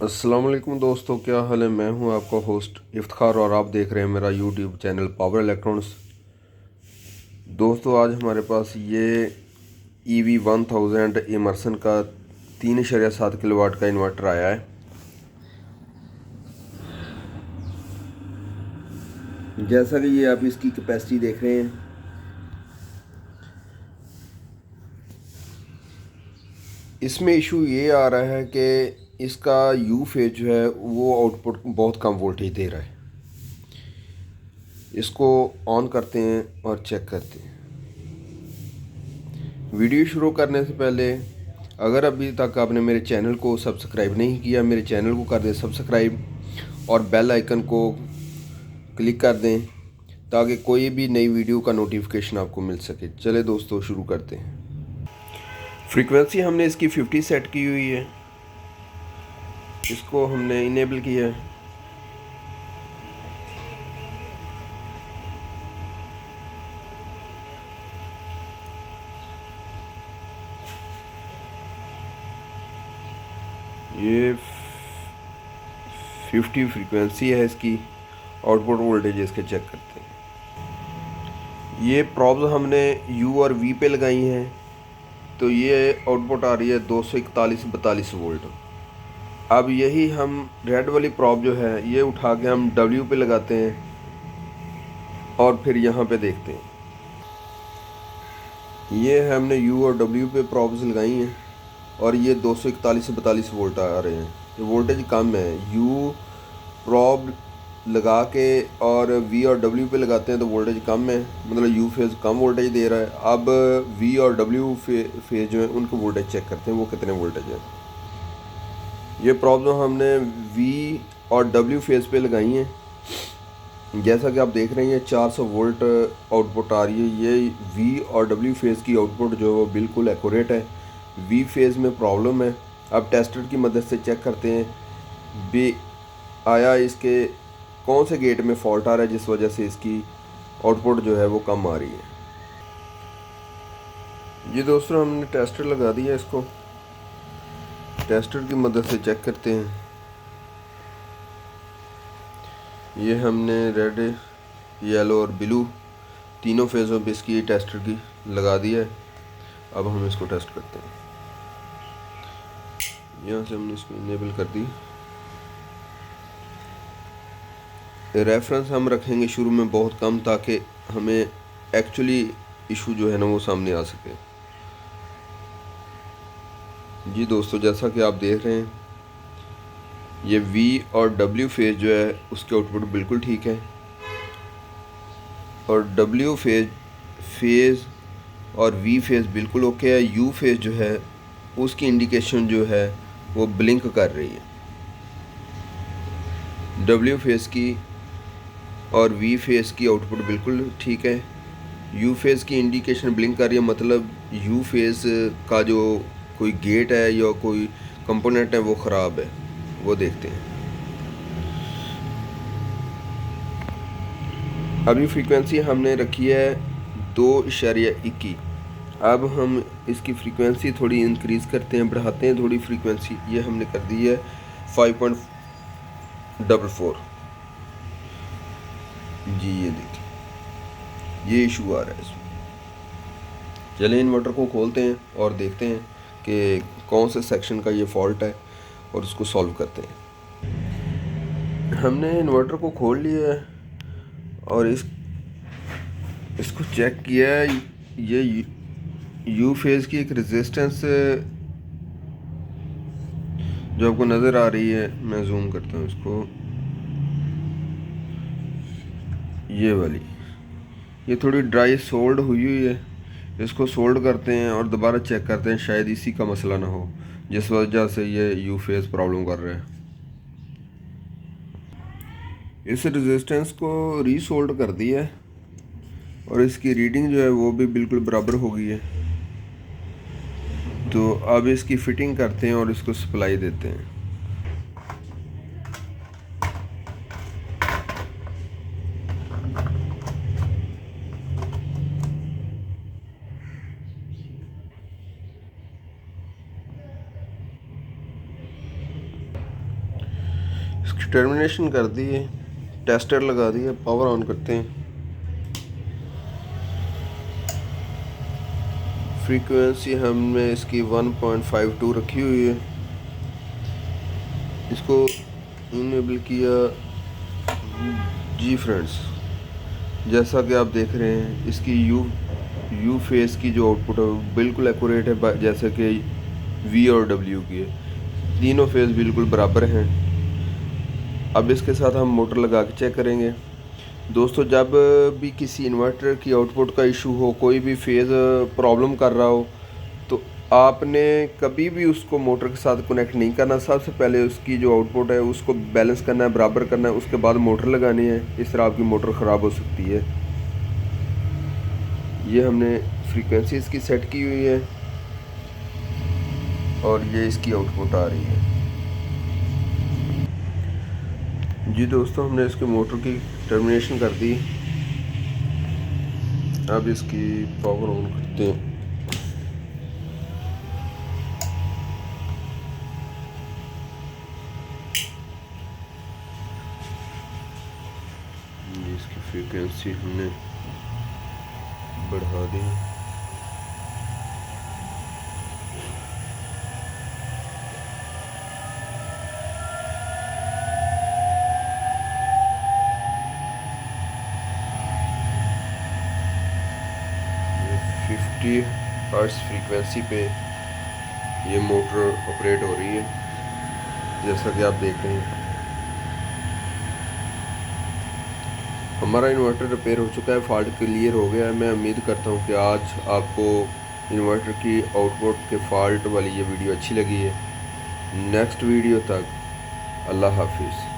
अस्सलाम वालेकुम दोस्तों, क्या हाल है। मैं हूं आपका होस्ट इफ्तिखार और आप देख रहे हैं मेरा यूट्यूब चैनल पावर इलेक्ट्रॉनिक्स। दोस्तों, आज हमारे पास ये EV1000 इमर्सन का 3.7 किलोवाट का इन्वर्टर आया है। जैसा कि ये आप इसकी कैपेसिटी देख रहे हैं, इसमें इशू ये आ रहा है कि इसका यू फेज जो है वो आउटपुट बहुत कम वोल्टेज दे रहा है। इसको ऑन करते हैं और चेक करते हैं। वीडियो शुरू करने से पहले अगर अभी तक आपने मेरे चैनल को सब्सक्राइब नहीं किया, मेरे चैनल को कर दें सब्सक्राइब और बेल आइकन को क्लिक कर दें ताकि कोई भी नई वीडियो का नोटिफिकेशन आपको मिल सके। चले दोस्तों, शुरू करते हैं। फ्रीक्वेंसी हमने इसकी 50 सेट की हुई है। इसको हमने इनेबल किया है। ये 50 फ्रीक्वेंसी है इसकी। आउटपुट वोल्टेज इसके चेक करते हैं। ये प्रॉब्स हमने यू और वी पे लगाई हैं, तो ये आउटपुट आ रही है 241-42 वोल्ट। अब यही हम रेड वाली प्रॉब जो है ये उठा के हम डब्ल्यू पे लगाते हैं और फिर यहाँ पे देखते हैं। ये है हमने यू और डब्ल्यू पे प्रॉब्स लगाई हैं और ये 241-42 वोल्ट आ रहे हैं। ये वोल्टेज कम है। यू प्रॉब लगा के और वी और डब्ल्यू पे लगाते हैं तो वोल्टेज कम है, मतलब यू फेज़ कम वोल्टेज दे रहा है। अब वी और डब्ल्यू फेज़ जो है उनको वोल्टेज चेक करते हैं वो कितने वोल्टेज है। ये प्रॉब्लम हमने वी और डब्ल्यू फेज़ पे लगाई हैं। जैसा कि आप देख रहे हैं 400 वोल्ट आउटपुट आ रही है। ये वी और डब्ल्यू फेज़ की आउटपुट जो है वो बिल्कुल एक्यूरेट है। वी फेज़ में प्रॉब्लम है। अब टेस्टर की मदद से चेक करते हैं भी आया इसके कौन से गेट में फॉल्ट आ रहा है जिस वजह से इसकी आउटपुट जो है वो कम आ रही है। जी दोस्तों, हमने टेस्टर लगा दिया। इसको टेस्टर की मदद से चेक करते हैं। ये हमने रेड, येलो और ब्लू तीनों फेज़ों पे इसकी टेस्टर की लगा दिया है। अब हम इसको टेस्ट करते हैं। यहाँ से हमने इसको इनेबल कर दी। रेफरेंस हम रखेंगे शुरू में बहुत कम ताकि हमें एक्चुअली इशू जो है ना वो सामने आ सके। जी दोस्तों, जैसा कि आप देख रहे हैं ये वी और डब्ल्यू फेज़ जो है उसके आउटपुट बिल्कुल ठीक है और डब्ल्यू फेज़ और वी फेज़ बिल्कुल ओके है। यू फेज़ जो है उसकी इंडिकेशन जो है वो ब्लिंक कर रही है। डब्ल्यू फेज़ की और वी फेज़ की आउटपुट बिल्कुल ठीक है। यू फेज़ की इंडिकेशन ब्लिंक कर रही है, मतलब यू फेज़ का जो कोई गेट है या कोई कंपोनेंट है वो ख़राब है। वो देखते हैं। अभी फ्रीक्वेंसी हमने रखी है 2.21। अब हम इसकी फ्रीक्वेंसी थोड़ी इंक्रीज़ करते हैं, बढ़ाते हैं थोड़ी फ्रीक्वेंसी। ये हमने कर दी है 5.44। जी ये देखिए ये इशू आ रहा है इसमें। चलिए इन्वर्टर को खोलते हैं और देखते हैं कि कौन से सेक्शन का ये फॉल्ट है और उसको सॉल्व करते हैं। हमने इन्वर्टर को खोल लिया है और इसको चेक किया है। ये यू फेज़ की एक रेजिस्टेंस जो आपको नज़र आ रही है, मैं जूम करता हूँ इसको, ये वाली, ये थोड़ी ड्राई सोल्ड हुई है। इसको सोल्ड करते हैं और दोबारा चेक करते हैं, शायद इसी का मसला ना हो जिस वजह से ये यू फेज़ प्रॉब्लम कर रहा है। इस रेजिस्टेंस को रीसोल्ड कर दिया है और इसकी रीडिंग जो है वो भी बिल्कुल बराबर हो गई है। तो अब इसकी फ़िटिंग करते हैं और इसको सप्लाई देते हैं। टर्मिनेशन कर दी है, टेस्टर लगा दिया, पावर ऑन करते हैं। फ्रीक्वेंसी हमने इसकी 1.52 रखी हुई है। इसको इनेबल किया। जी फ्रेंड्स, जैसा कि आप देख रहे हैं इसकी यू फेस की जो आउटपुट है बिल्कुल एक्यूरेट है, जैसे कि वी और डब्ल्यू की है। तीनों फेस बिल्कुल बराबर हैं। अब इसके साथ हम मोटर लगा के चेक करेंगे। दोस्तों, जब भी किसी इन्वर्टर की आउटपुट का इशू हो, कोई भी फेज़ प्रॉब्लम कर रहा हो, तो आपने कभी भी उसको मोटर के साथ कनेक्ट नहीं करना। सबसे पहले उसकी जो आउटपुट है उसको बैलेंस करना है, बराबर करना है, उसके बाद मोटर लगानी है। इस तरह आपकी मोटर ख़राब हो सकती है। ये हमने फ्रीक्वेंसी इसकी सेट की हुई है और ये इसकी आउटपुट आ रही है। जी दोस्तों, हमने इसके मोटर की टर्मिनेशन कर दी। अब इसकी पावर ऑन करते हैं। इसकी फ्रीक्वेंसी हमने बढ़ा दी। ये 50 हर्ट्ज फ्रीक्वेंसी पे ये मोटर ऑपरेट हो रही है, जैसा कि आप देख रहे हैं। हमारा इन्वर्टर रिपेयर हो चुका है, फॉल्ट क्लियर हो गया है। मैं उम्मीद करता हूँ कि आज आपको इन्वर्टर की आउटपुट के फॉल्ट वाली ये वीडियो अच्छी लगी है। नेक्स्ट वीडियो तक अल्लाह हाफिज़।